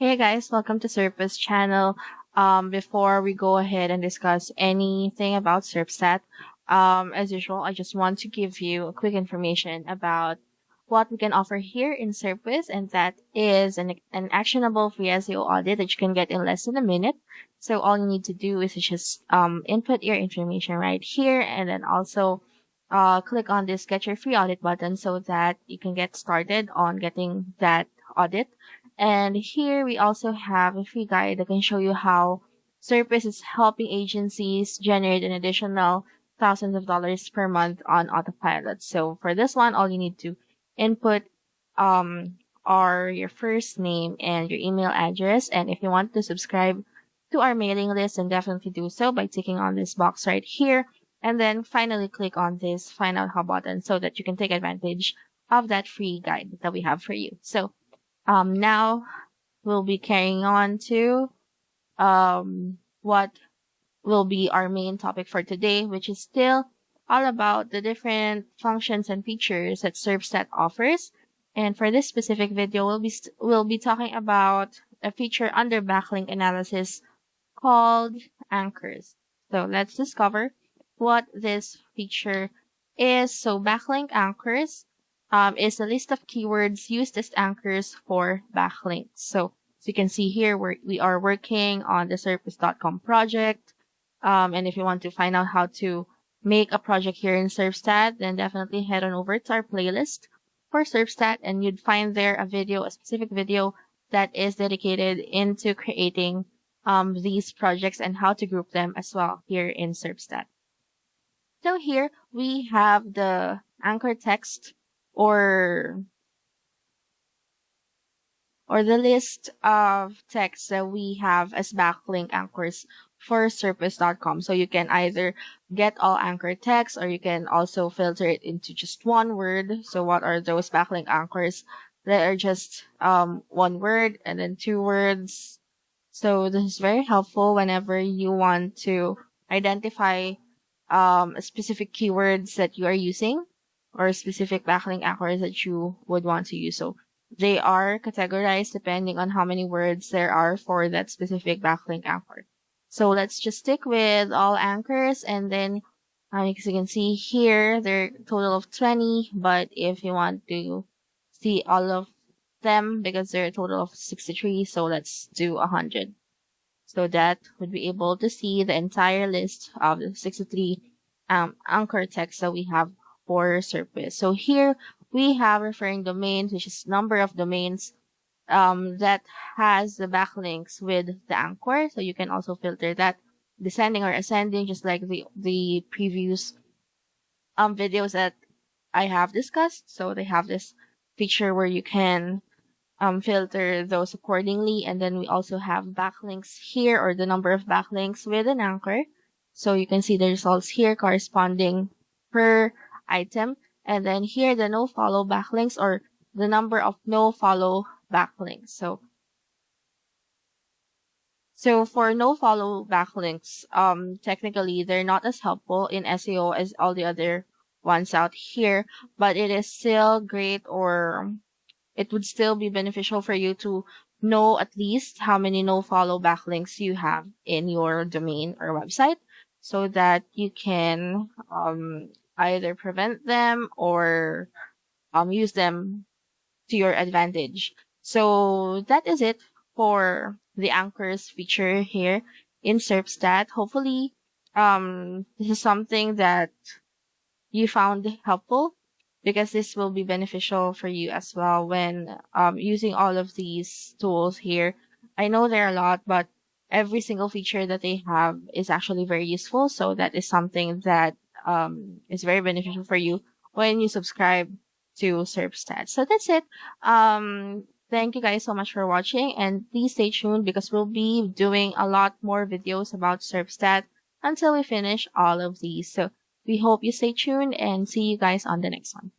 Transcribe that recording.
Hey guys, welcome to Serp's channel. Before we go ahead and discuss anything about Serpstat, as usual, I just want to give you a quick information about what we can offer here in Serpis, and that is an actionable free SEO audit that you can get in less than a minute. So all you need to do is just input your information right here, and then also click on this Get Your Free Audit button so that you can get started on getting that audit. And here we also have a free guide that can show you how Serpis is helping agencies generate an additional thousands of dollars per month on autopilot. So for this one, all you need to input are your first name and your email address. And if you want to subscribe to our mailing list, then definitely do so by clicking on this box right here. And then finally click on this Find Out How button so that you can take advantage of that free guide that we have for you. So now we'll be carrying on to what will be our main topic for today, which is still all about the different functions and features that Serpstat offers. And for this specific video, we'll be talking about a feature under backlink analysis called anchors. So let's discover what this feature is. So backlink anchors is a list of keywords used as anchors for backlinks. So as you can see here, we are working on the Serpstat.com project. And if you want to find out how to make a project here in Serpstat, then definitely head on over to our playlist for Serpstat, and you'd find there a specific video that is dedicated into creating these projects and how to group them as well here in Serpstat. So here we have the anchor text or the list of texts that we have as backlink anchors for Serpstat.com. So you can either get all anchor text, or you can also filter it into just one word. So what are those backlink anchors that are just one word and then two words? So this is very helpful whenever you want to identify specific keywords that you are using, or specific backlink anchors that you would want to use. So they are categorized depending on how many words there are for that specific backlink anchor. So let's just stick with all anchors, and then as you can see here, there are a total of 20, but if you want to see all of them, because there are a total of 63, so let's do 100. So that would be able to see the entire list of the 63 anchor text that we have for Serpis. So here we have referring domains, which is number of domains that has the backlinks with the anchor. So you can also filter that descending or ascending, just like the previous videos that I have discussed. So they have this feature where you can filter those accordingly. And then we also have backlinks here, or the number of backlinks with an anchor. So you can see the results here corresponding per item. And then here, the no follow backlinks, or the number of no follow backlinks. So for no follow backlinks, technically they're not as helpful in SEO as all the other ones out here, but it is still great, or it would still be beneficial for you to know at least how many no follow backlinks you have in your domain or website, so that you can either prevent them or use them to your advantage. So that is it for the anchors feature here in Serpstat. Hopefully this is something that you found helpful, because this will be beneficial for you as well when using all of these tools here. I know there are a lot, but every single feature that they have is actually very useful. So that is something that is very beneficial for you when you subscribe to Serpstat. So that's it. Thank you guys so much for watching, and please stay tuned, because we'll be doing a lot more videos about Serpstat until we finish all of these. So we hope you stay tuned, and see you guys on the next one.